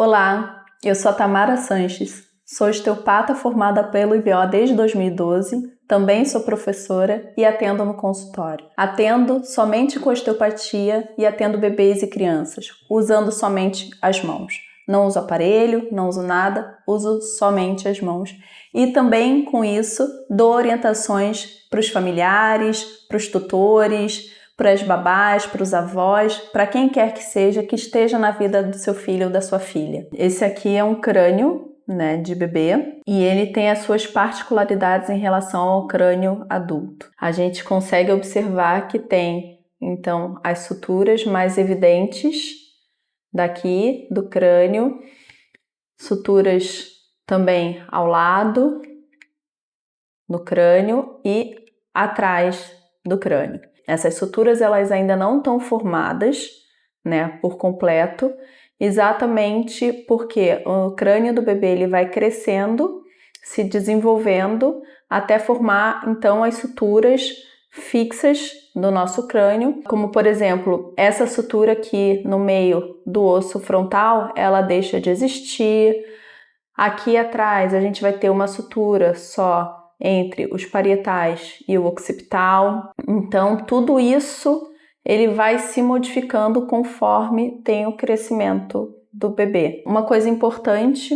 Olá, eu sou a Tamara Sanches, sou osteopata formada pelo IBO desde 2012, também sou professora e atendo no consultório. Atendo somente com osteopatia e atendo bebês e crianças, usando somente as mãos. Não uso aparelho, não uso nada, uso somente as mãos. E também com isso dou orientações para os familiares, para os tutores, para as babás, para os avós, para quem quer que seja que esteja na vida do seu filho ou da sua filha. Esse aqui é um crânio, de bebê, e ele tem as suas particularidades em relação ao crânio adulto. A gente consegue observar que tem, então, as suturas mais evidentes daqui do crânio, suturas também ao lado do crânio e atrás do crânio. Essas suturas elas ainda não estão formadas, por completo, exatamente porque o crânio do bebê ele vai crescendo, se desenvolvendo até formar então as suturas fixas do nosso crânio, como por exemplo, essa sutura aqui no meio do osso frontal, ela deixa de existir. Aqui atrás a gente vai ter uma sutura só entre os parietais e o occipital. Então, tudo isso ele vai se modificando conforme tem o crescimento do bebê. Uma coisa importante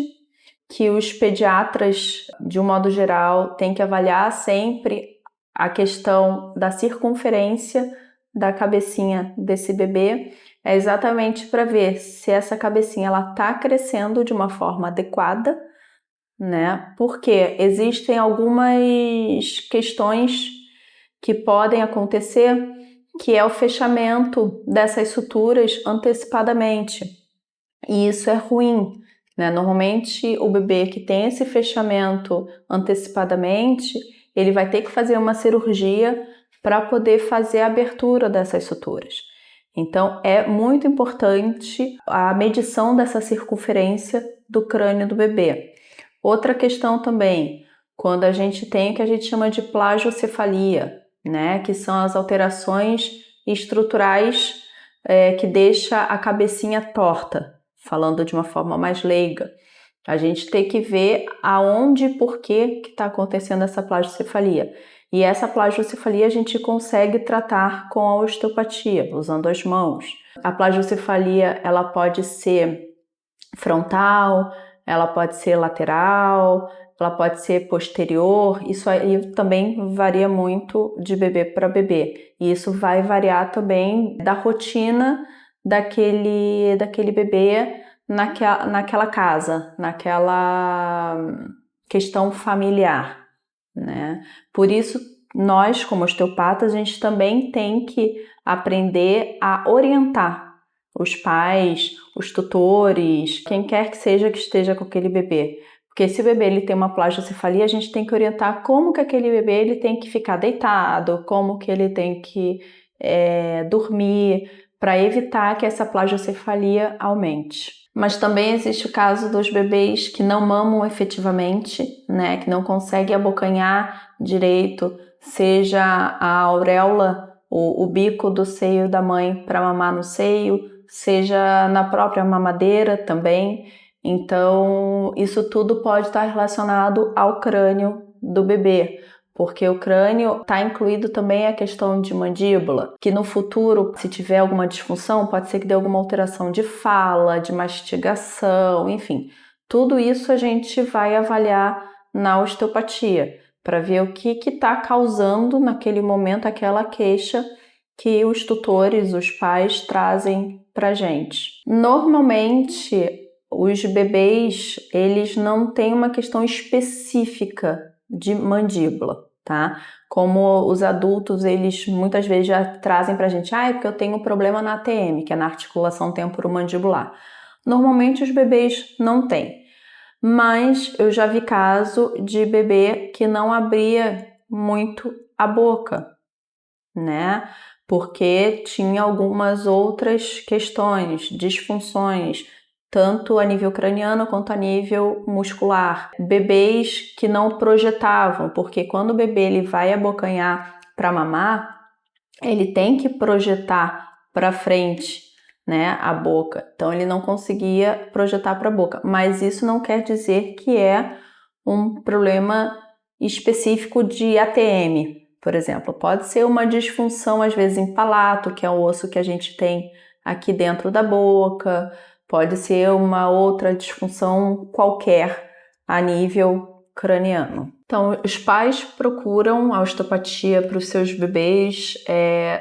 que os pediatras, de um modo geral, têm que avaliar sempre a questão da circunferência da cabecinha desse bebê, é exatamente para ver se essa cabecinha ela está crescendo de uma forma adequada, porque existem algumas questões que podem acontecer, que é o fechamento dessas suturas antecipadamente, e isso é ruim, Normalmente o bebê que tem esse fechamento antecipadamente, ele vai ter que fazer uma cirurgia para poder fazer a abertura dessas suturas. Então é muito importante a medição dessa circunferência do crânio do bebê. Outra questão também, quando a gente tem o que a gente chama de plagiocefalia, que são as alterações estruturais que deixa a cabecinha torta, falando de uma forma mais leiga. A gente tem que ver aonde e por que está acontecendo essa plagiocefalia. E essa plagiocefalia a gente consegue tratar com a osteopatia, usando as mãos. A plagiocefalia ela pode ser frontal, ela pode ser lateral, ela pode ser posterior, isso aí também varia muito de bebê para bebê. E isso vai variar também da rotina daquele bebê naquela casa, naquela questão familiar, Por isso, nós, como osteopatas, a gente também tem que aprender a orientar os pais, os tutores, quem quer que seja que esteja com aquele bebê. Porque se o bebê ele tem uma plagiocefalia, a gente tem que orientar como que aquele bebê ele tem que ficar deitado, como que ele tem que dormir, para evitar que essa plagiocefalia aumente. Mas também existe o caso dos bebês que não mamam efetivamente, que não conseguem abocanhar direito, seja a auréola, o bico do seio da mãe para mamar no seio, seja na própria mamadeira também. Então, isso tudo pode estar relacionado ao crânio do bebê, porque o crânio está incluído também a questão de mandíbula, que no futuro, se tiver alguma disfunção, pode ser que dê alguma alteração de fala, de mastigação, enfim. Tudo isso a gente vai avaliar na osteopatia, para ver o que está causando naquele momento aquela queixa que os tutores, os pais trazem para a gente. Normalmente, os bebês, eles não têm uma questão específica de mandíbula, tá? Como os adultos, eles muitas vezes já trazem pra gente, é porque eu tenho um problema na ATM, que é na articulação temporomandibular. Normalmente os bebês não têm, mas eu já vi caso de bebê que não abria muito a boca, Porque tinha algumas outras questões, disfunções, tanto a nível craniano quanto a nível muscular. Bebês que não projetavam, porque quando o bebê ele vai abocanhar para mamar, ele tem que projetar para frente, né, a boca. Então ele não conseguia projetar para a boca. Mas isso não quer dizer que é um problema específico de ATM, por exemplo. Pode ser uma disfunção, às vezes, em palato, que é o osso que a gente tem aqui dentro da boca. Pode ser uma outra disfunção qualquer a nível craniano. Então, os pais procuram a osteopatia para os seus bebês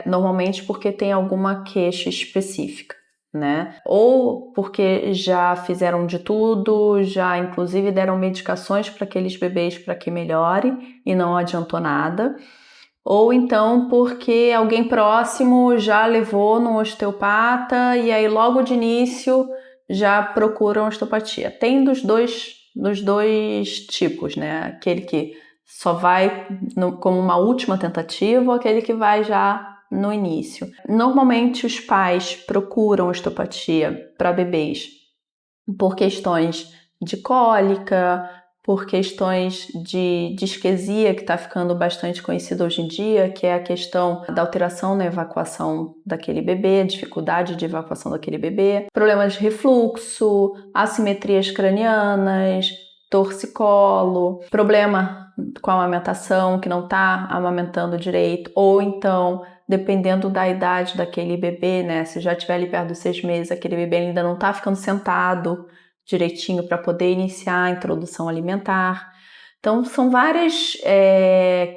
normalmente porque tem alguma queixa específica, né? Ou porque já fizeram de tudo, já inclusive deram medicações para aqueles bebês para que melhore e não adiantou nada. Ou então porque alguém próximo já levou no osteopata e aí logo de início já procuram osteopatia. Tem dos dois tipos, né? Aquele que só vai como uma última tentativa ou aquele que vai já no início. Normalmente os pais procuram osteopatia para bebês por questões de cólica, por questões de disquesia, que está ficando bastante conhecida hoje em dia, que é a questão da alteração na evacuação daquele bebê, dificuldade de evacuação daquele bebê, problemas de refluxo, assimetrias cranianas, torcicolo, problema com a amamentação, que não está amamentando direito, ou então, dependendo da idade daquele bebê, né, se já estiver ali perto dos 6 meses, aquele bebê ainda não está ficando sentado direitinho para poder iniciar a introdução alimentar. Então, são várias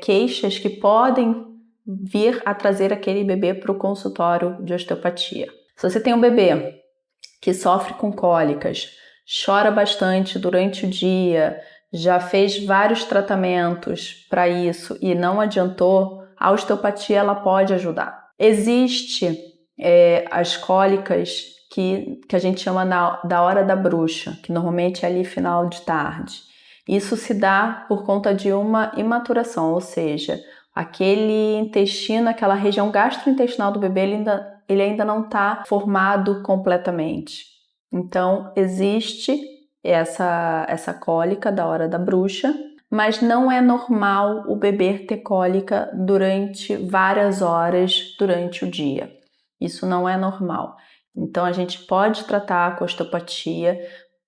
queixas que podem vir a trazer aquele bebê para o consultório de osteopatia. Se você tem um bebê que sofre com cólicas, chora bastante durante o dia, já fez vários tratamentos para isso e não adiantou, a osteopatia ela pode ajudar. Existe as cólicas que a gente chama da hora da bruxa, que normalmente é ali final de tarde. Isso se dá por conta de uma imaturação, ou seja, aquele intestino, aquela região gastrointestinal do bebê, ele ainda não está formado completamente. Então, existe essa cólica da hora da bruxa, mas não é normal o bebê ter cólica durante várias horas durante o dia. Isso não é normal. Então, a gente pode tratar com osteopatia,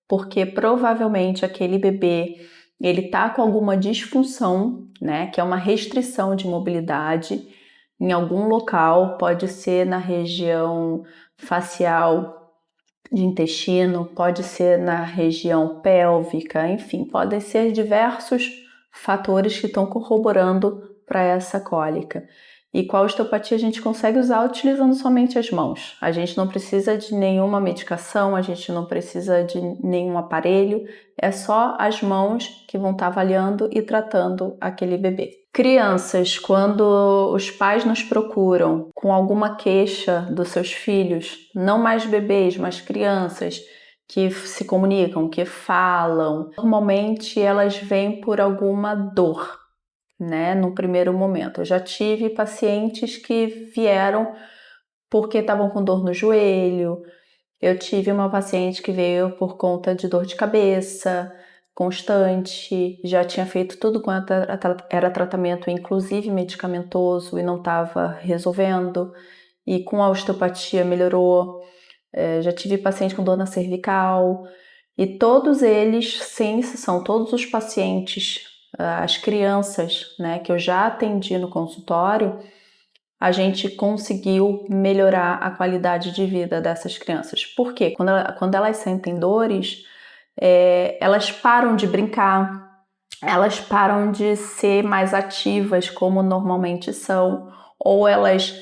porque provavelmente aquele bebê ele está com alguma disfunção, né, que é uma restrição de mobilidade em algum local, pode ser na região facial de intestino, pode ser na região pélvica, enfim, podem ser diversos fatores que estão corroborando para essa cólica. E com a osteopatia a gente consegue usar utilizando somente as mãos. A gente não precisa de nenhuma medicação, a gente não precisa de nenhum aparelho, é só as mãos que vão estar avaliando e tratando aquele bebê. Crianças, quando os pais nos procuram com alguma queixa dos seus filhos, não mais bebês, mas crianças que se comunicam, que falam, normalmente elas vêm por alguma dor, né, no primeiro momento. Eu já tive pacientes que vieram porque estavam com dor no joelho, eu tive uma paciente que veio por conta de dor de cabeça constante, já tinha feito tudo quanto era tratamento, inclusive medicamentoso, e não estava resolvendo, e com a osteopatia melhorou. Já tive paciente com dor na cervical, e todos eles, sem exceção, todos os pacientes, as crianças, né, que eu já atendi no consultório, a gente conseguiu melhorar a qualidade de vida dessas crianças. Por quê? Quando elas sentem dores, elas param de brincar, elas param de ser mais ativas como normalmente são, ou elas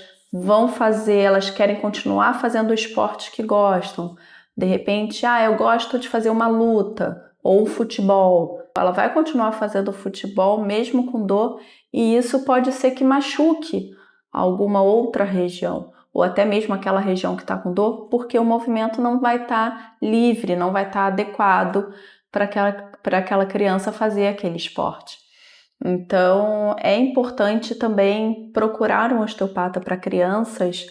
elas querem continuar fazendo o esporte que gostam. De repente, eu gosto de fazer uma luta ou futebol. Ela vai continuar fazendo futebol mesmo com dor e isso pode ser que machuque alguma outra região ou até mesmo aquela região que está com dor, porque o movimento não vai estar livre, não vai estar adequado para aquela criança fazer aquele esporte. Então, é importante também procurar um osteopata para crianças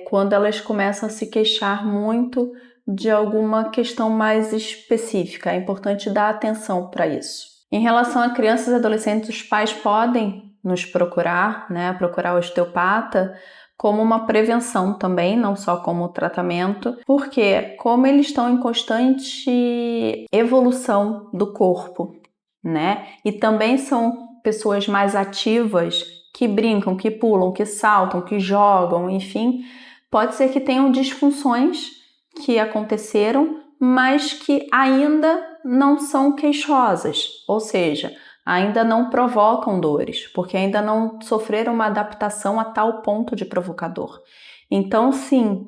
quando elas começam a se queixar muito de alguma questão mais específica. É importante dar atenção para isso. Em relação a crianças e adolescentes, os pais podem nos procurar, né, procurar o osteopata como uma prevenção também, não só como tratamento, porque como eles estão em constante evolução do corpo, né? E também são pessoas mais ativas, que brincam, que pulam, que saltam, que jogam, enfim, pode ser que tenham disfunções que aconteceram, mas que ainda não são queixosas, ou seja, ainda não provocam dores, porque ainda não sofreram uma adaptação a tal ponto de provocador. Então, sim,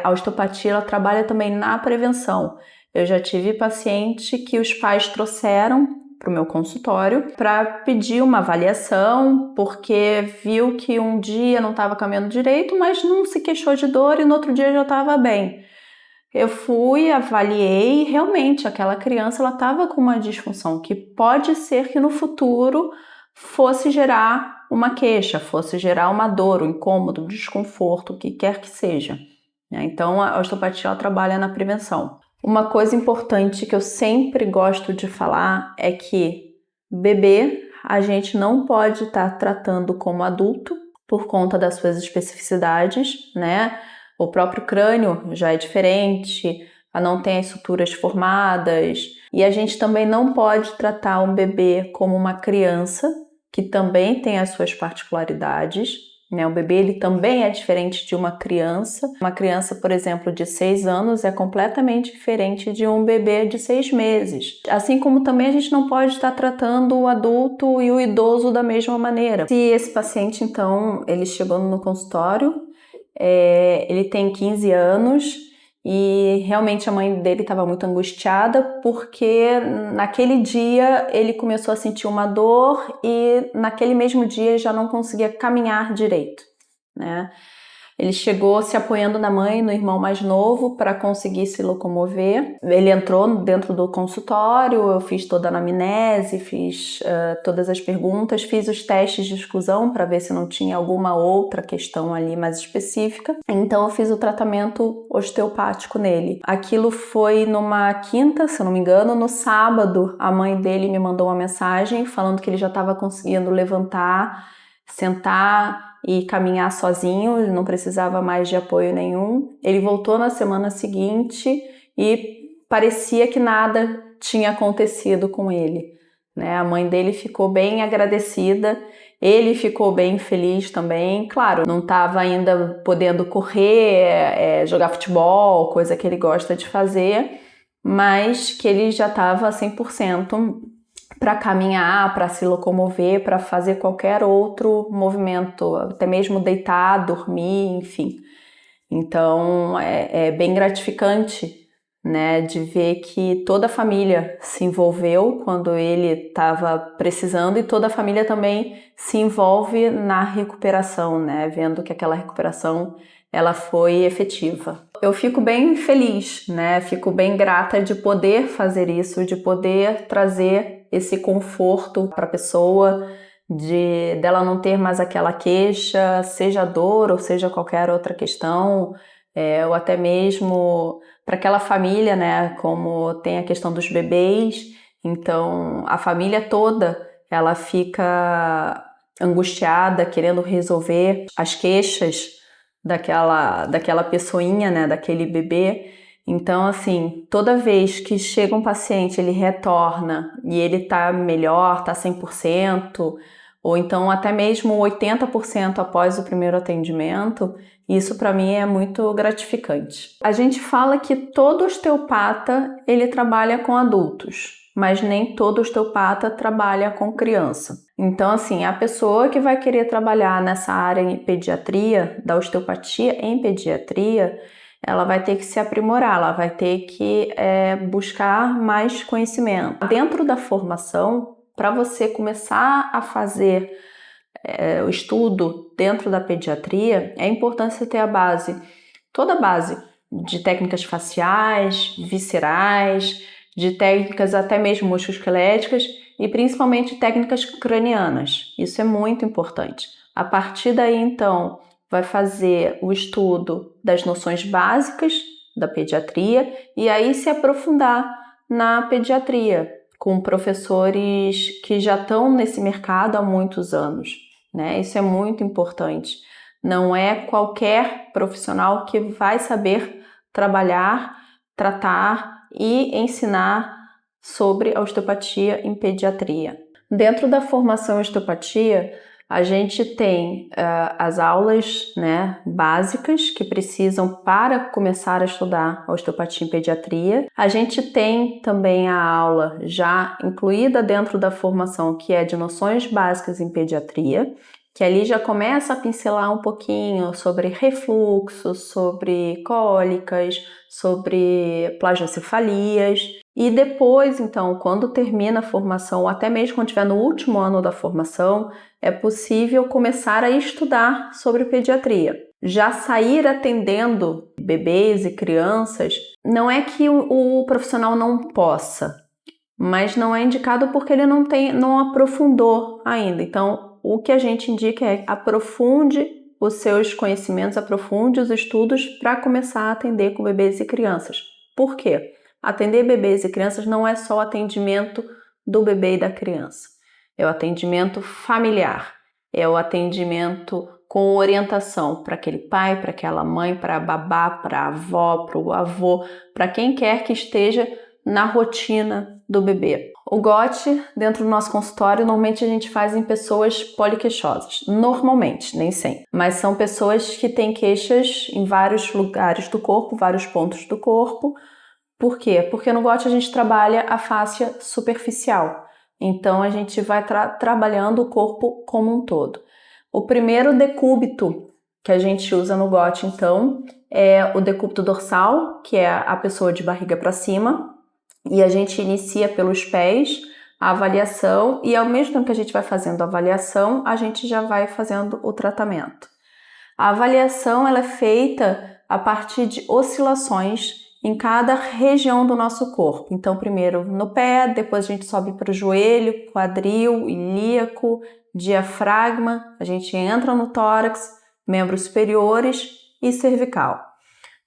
a osteopatia ela trabalha também na prevenção. Eu já tive paciente que os pais trouxeram para o meu consultório para pedir uma avaliação, porque viu que um dia não estava caminhando direito, mas não se queixou de dor e no outro dia já estava bem. Eu fui, avaliei e realmente aquela criança ela estava com uma disfunção que pode ser que no futuro fosse gerar uma queixa, fosse gerar uma dor, um incômodo, um desconforto, o que quer que seja. Então a osteopatia ela trabalha na prevenção. Uma coisa importante que eu sempre gosto de falar é que bebê a gente não pode estar tratando como adulto por conta das suas especificidades, né? O próprio crânio já é diferente, não tem as suturas formadas, e a gente também não pode tratar um bebê como uma criança, que também tem as suas particularidades, né? O bebê ele também é diferente de uma criança. Uma criança, por exemplo, de 6 anos é completamente diferente de um bebê de 6 meses. Assim como também a gente não pode estar tratando o adulto e o idoso da mesma maneira. Se esse paciente, então, ele chegou no consultório, ele tem 15 anos e realmente a mãe dele estava muito angustiada porque naquele dia ele começou a sentir uma dor e naquele mesmo dia já não conseguia caminhar direito, né? Ele chegou se apoiando na mãe e no irmão mais novo para conseguir se locomover. Ele entrou dentro do consultório, eu fiz toda a anamnese, fiz todas as perguntas, fiz os testes de exclusão para ver se não tinha alguma outra questão ali mais específica. Então eu fiz o tratamento osteopático nele. Aquilo foi numa quinta, se eu não me engano. No sábado, a mãe dele me mandou uma mensagem falando que ele já estava conseguindo levantar, sentar e caminhar sozinho, ele não precisava mais de apoio nenhum. Ele voltou na semana seguinte e parecia que nada tinha acontecido com ele, né? A mãe dele ficou bem agradecida, ele ficou bem feliz também. Claro, não estava ainda podendo correr, jogar futebol, coisa que ele gosta de fazer, mas que ele já estava 100% para caminhar, para se locomover, para fazer qualquer outro movimento, até mesmo deitar, dormir, enfim. Então é bem gratificante, né, de ver que toda a família se envolveu quando ele estava precisando e toda a família também se envolve na recuperação, né, vendo que aquela recuperação ela foi efetiva. Eu fico bem feliz, né, fico bem grata de poder fazer isso, de poder trazer esse conforto para a pessoa, dela não ter mais aquela queixa, seja dor ou seja qualquer outra questão, ou até mesmo para aquela família, né, como tem a questão dos bebês, então a família toda ela fica angustiada, querendo resolver as queixas daquela pessoinha, né, daquele bebê. Então, assim, toda vez que chega um paciente, ele retorna e ele tá melhor, tá 100%, ou então até mesmo 80% após o primeiro atendimento, isso para mim é muito gratificante. A gente fala que todo osteopata, ele trabalha com adultos, mas nem todo osteopata trabalha com criança. Então, assim, a pessoa que vai querer trabalhar nessa área em pediatria, da osteopatia em pediatria, ela vai ter que se aprimorar, ela vai ter que buscar mais conhecimento. Dentro da formação, para você começar a fazer o estudo dentro da pediatria, é importante você ter toda a base de técnicas faciais, viscerais, de técnicas até mesmo musculoesqueléticas e principalmente técnicas cranianas. Isso é muito importante. A partir daí, então, vai fazer o estudo das noções básicas da pediatria e aí se aprofundar na pediatria com professores que já estão nesse mercado há muitos anos, né? Isso é muito importante. Não é qualquer profissional que vai saber trabalhar, tratar e ensinar sobre a osteopatia em pediatria. Dentro da formação em osteopatia, a gente tem as aulas, né, básicas que precisam para começar a estudar a osteopatia em pediatria. A gente tem também a aula já incluída dentro da formação, que é de noções básicas em pediatria, que ali já começa a pincelar um pouquinho sobre refluxo, sobre cólicas, sobre plagiocefalias. E depois, então, quando termina a formação, ou até mesmo quando estiver no último ano da formação, é possível começar a estudar sobre pediatria. Já sair atendendo bebês e crianças, não é que o profissional não possa, mas não é indicado porque ele não aprofundou ainda. Então, o que a gente indica é aprofunde os seus conhecimentos, aprofunde os estudos para começar a atender com bebês e crianças. Por quê? Atender bebês e crianças não é só o atendimento do bebê e da criança. É o atendimento familiar, é o atendimento com orientação para aquele pai, para aquela mãe, para a babá, para a avó, para o avô, para quem quer que esteja na rotina do bebê. O GOT, dentro do nosso consultório, normalmente a gente faz em pessoas poliqueixosas. Normalmente, nem sempre. Mas são pessoas que têm queixas em vários lugares do corpo, vários pontos do corpo. Por quê? Porque no GOT a gente trabalha a fáscia superficial. Então a gente vai trabalhando o corpo como um todo. O primeiro decúbito que a gente usa no GOT, então, é o decúbito dorsal, que é a pessoa de barriga para cima. E a gente inicia pelos pés a avaliação e ao mesmo tempo que a gente vai fazendo a avaliação, a gente já vai fazendo o tratamento. A avaliação ela é feita a partir de oscilações em cada região do nosso corpo. Então, primeiro no pé, depois a gente sobe para o joelho, quadril, ilíaco, diafragma, a gente entra no tórax, membros superiores e cervical.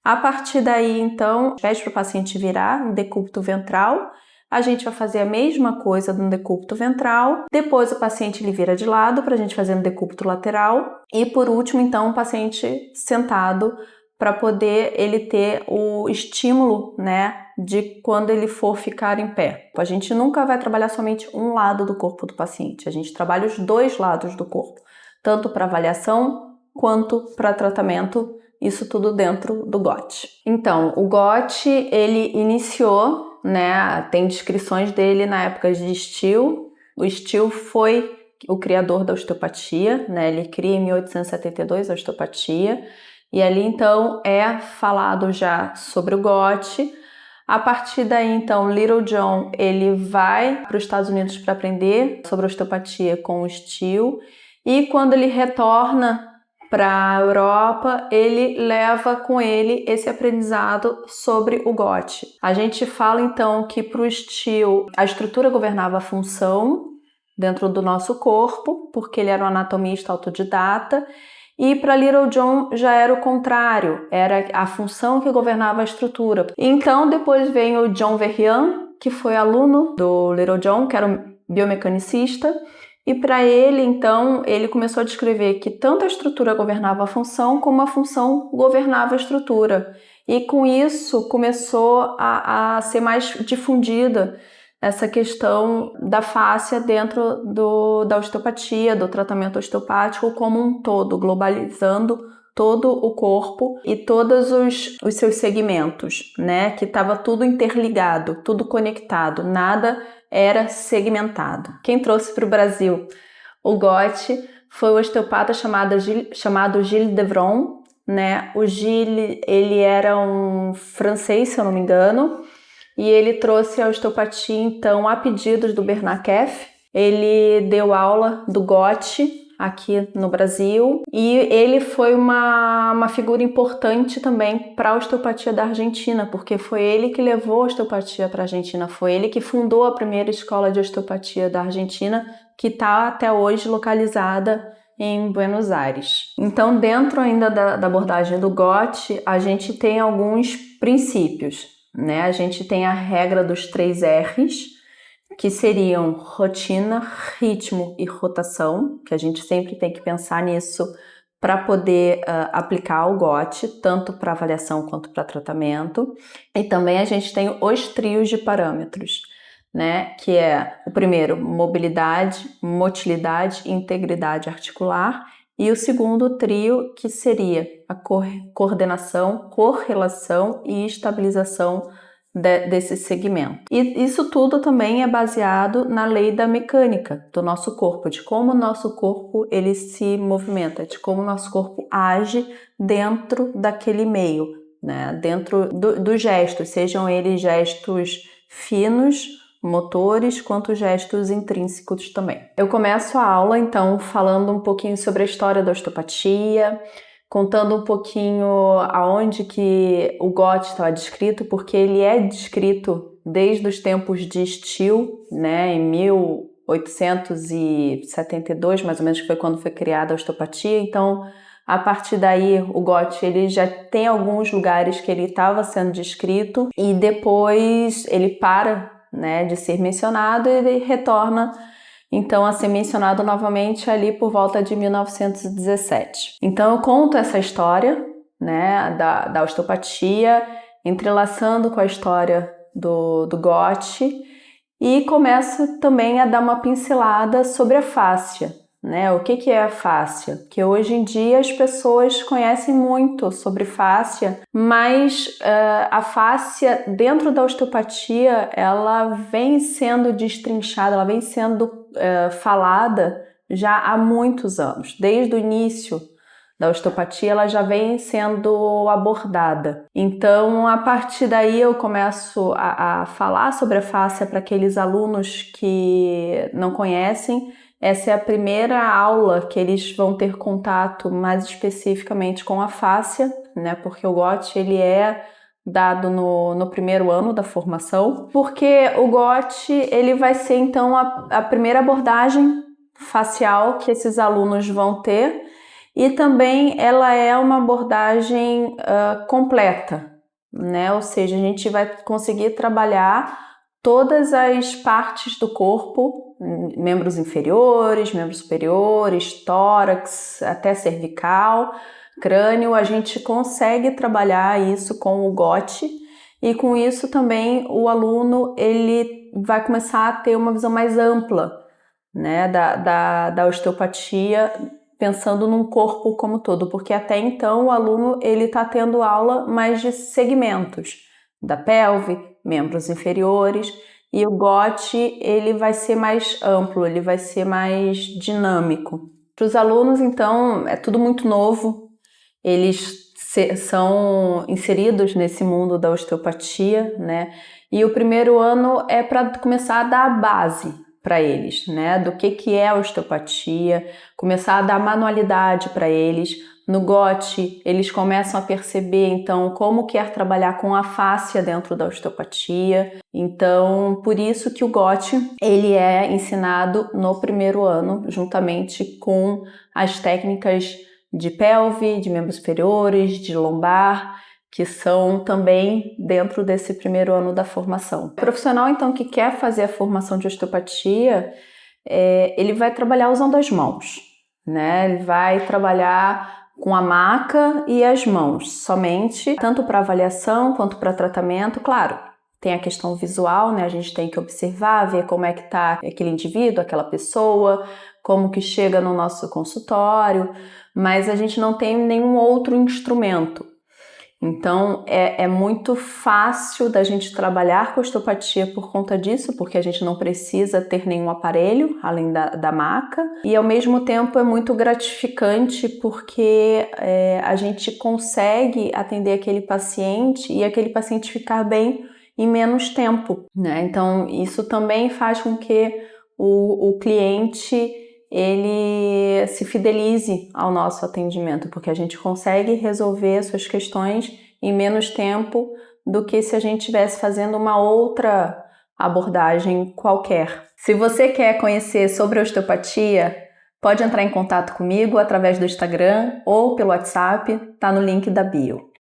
A partir daí, então, pede para o paciente virar no decúbito ventral. A gente vai fazer a mesma coisa no decúbito ventral. Depois o paciente ele vira de lado para a gente fazer no decúbito lateral. E por último, então, o paciente sentado para poder ele ter o estímulo, né, de quando ele for ficar em pé. A gente nunca vai trabalhar somente um lado do corpo do paciente. A gente trabalha os dois lados do corpo, tanto para avaliação quanto para tratamento. Isso tudo dentro do GOT. Então, o GOT, ele iniciou, né, tem descrições dele na época de Still. O Still foi o criador da osteopatia, né, ele cria em 1872 a osteopatia, e ali, então, é falado já sobre o GOT. A partir daí, então, Little John, ele vai para os Estados Unidos para aprender sobre osteopatia com o Still, e quando ele retorna para a Europa, ele leva com ele esse aprendizado sobre o GOT. A gente fala então que para o Still a estrutura governava a função dentro do nosso corpo, porque ele era um anatomista autodidata, e para Little John já era o contrário, era a função que governava a estrutura. Então depois vem o John Verrian, que foi aluno do Little John, que era um biomecanicista, e para ele, então, ele começou a descrever que tanto a estrutura governava a função, como a função governava a estrutura. E com isso começou a ser mais difundida essa questão da fáscia dentro da osteopatia, do tratamento osteopático como um todo, globalizando todo o corpo e todos os seus segmentos, né? Que estava tudo interligado, tudo conectado, nada era segmentado. Quem trouxe para o Brasil o GOT foi o osteopata chamado Gilles Devron, né? O Gilles, ele era um francês, se eu não me engano, e ele trouxe a osteopatia, então, a pedidos do Bernard Keff. Ele deu aula do GOT aqui no Brasil e ele foi uma figura importante também para a osteopatia da Argentina, porque foi ele que levou a osteopatia para a Argentina, foi ele que fundou a primeira escola de osteopatia da Argentina, que está até hoje localizada em Buenos Aires. Então, dentro ainda da abordagem do GOT, a gente tem alguns princípios, né? A gente tem a regra dos 3 R's, que seriam rotina, ritmo e rotação, que a gente sempre tem que pensar nisso para poder aplicar o GOT, tanto para avaliação quanto para tratamento. E também a gente tem os trios de parâmetros, né? Que é o primeiro, mobilidade, motilidade e integridade articular. E o segundo trio, que seria a coordenação, correlação e estabilização desse segmento. E isso tudo também é baseado na lei da mecânica do nosso corpo, de como o nosso corpo ele se movimenta, de como o nosso corpo age dentro daquele meio, né? Dentro dos gestos, sejam eles gestos finos, motores, quanto gestos intrínsecos também. Eu começo a aula, então, falando um pouquinho sobre a história da osteopatia, contando um pouquinho aonde que o GOT estava descrito, porque ele é descrito desde os tempos de Still, né, em 1872, mais ou menos, que foi quando foi criada a osteopatia. Então, a partir daí, o GOT ele já tem alguns lugares que ele estava sendo descrito e depois ele para, né, de ser mencionado e ele retorna então a ser mencionado novamente ali por volta de 1917. Então eu conto essa história, né, da osteopatia, entrelaçando com a história do GOT e começo também a dar uma pincelada sobre a fáscia. Né? O que é a fáscia? Que hoje em dia as pessoas conhecem muito sobre fáscia, mas a fáscia dentro da osteopatia ela vem sendo destrinchada, ela vem sendo falada já há muitos anos. Desde o início da osteopatia ela já vem sendo abordada. Então, a partir daí eu começo a falar sobre a fáscia para aqueles alunos que não conhecem. Essa é a primeira aula que eles vão ter contato mais especificamente com a fáscia, né? Porque o GOT ele é dado no primeiro ano da formação, porque o GOT ele vai ser então a primeira abordagem facial que esses alunos vão ter e também ela é uma abordagem completa, né? Ou seja, a gente vai conseguir trabalhar todas as partes do corpo, membros inferiores, membros superiores, tórax, até cervical, crânio, a gente consegue trabalhar isso com o GOT e com isso também o aluno ele vai começar a ter uma visão mais ampla, né, da osteopatia, pensando num corpo como todo, porque até então o aluno ele está tendo aula mais de segmentos da pelve, membros inferiores, e o GOT ele vai ser mais amplo, ele vai ser mais dinâmico. Para os alunos, então, é tudo muito novo, eles são inseridos nesse mundo da osteopatia, né? E o primeiro ano é para começar a dar a base para eles, né? Do que é a osteopatia, começar a dar manualidade para eles. No GOT, eles começam a perceber, então, como quer trabalhar com a fáscia dentro da osteopatia. Então, por isso que o GOT, ele é ensinado no primeiro ano, juntamente com as técnicas de pelve, de membros superiores, de lombar, que são também dentro desse primeiro ano da formação. O profissional, então, que quer fazer a formação de osteopatia, ele vai trabalhar usando as mãos, né? Ele vai trabalhar com a maca e as mãos, somente, tanto para avaliação quanto para tratamento. Claro, tem a questão visual, né? A gente tem que observar, ver como é que está aquele indivíduo, aquela pessoa, como que chega no nosso consultório, mas a gente não tem nenhum outro instrumento. Então, é muito fácil da gente trabalhar com osteopatia por conta disso, porque a gente não precisa ter nenhum aparelho, além da maca. E, ao mesmo tempo, é muito gratificante porque a gente consegue atender aquele paciente e aquele paciente ficar bem em menos tempo, né? Então, isso também faz com que o cliente ele se fidelize ao nosso atendimento, porque a gente consegue resolver as suas questões em menos tempo do que se a gente estivesse fazendo uma outra abordagem qualquer. Se você quer conhecer sobre osteopatia, pode entrar em contato comigo através do Instagram ou pelo WhatsApp, tá no link da bio.